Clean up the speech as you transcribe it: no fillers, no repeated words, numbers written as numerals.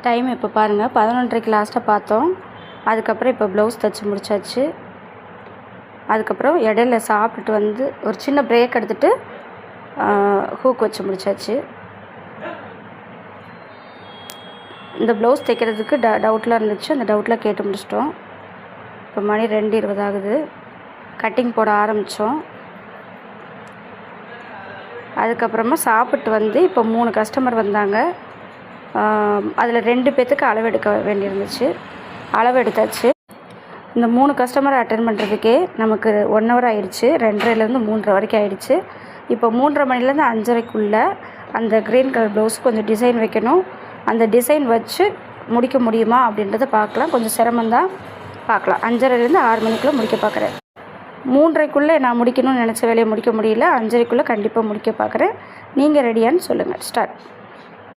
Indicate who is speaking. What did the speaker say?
Speaker 1: Time இப்போ பாருங்கள் 11:30க்கு லாஸ்ட்டாக பார்த்தோம். அதுக்கப்புறம் இப்போ ப்ளவுஸ் தைச்சி முடிச்சாச்சு. அதுக்கப்புறம் இடையில சாப்பிட்டுட்டு வந்து ஒரு சின்ன பிரேக் எடுத்துகிட்டு ஹூக் வச்சு முடிச்சாச்சு. இந்த ப்ளவுஸ் தைக்கிறதுக்கு டவுட்லாம் இருந்துச்சு. அந்த டவுட்லாம் கேட்டு முடிச்சிட்டோம். இப்போ மணி 2:20 ஆகுது. கட்டிங் போட ஆரம்பித்தோம். அதுக்கப்புறமா சாப்பிட்டு வந்து இப்போ 3 கஸ்டமர் வந்தாங்க. அதில் 2 பேர்த்துக்கு அளவு எடுக்க வேண்டியிருந்துச்சு. அளவு எடுத்தாச்சு. இந்த 3 கஸ்டமரை அட்டென்ட் பண்ணுறதுக்கே நமக்கு 1 ஹவர் ஆகிடுச்சு. 2:30லேருந்து 3:30 வரைக்கும் ஆகிடுச்சு. இப்போ 3:30 மணிலேருந்து 5:30க்குள்ளே அந்த க்ரீன் கலர் ப்ளவுஸ் கொஞ்சம் டிசைன் வைக்கணும். அந்த டிசைன் வச்சு முடிக்க முடியுமா அப்படின்றத பார்க்கலாம். கொஞ்சம் சிரமந்தான், பார்க்கலாம். 5:30லேருந்து 6 மணிக்குள்ளே முடிக்க பார்க்குறேன். 3:30க்குள்ளே நான் முடிக்கணும்னு நினச்ச வேலையை முடிக்க முடியல. 5:30க்குள்ளே கண்டிப்பாக முடிக்க பார்க்குறேன். நீங்கள் ரெடியான்னு சொல்லுங்கள். ஸ்டார்ட்.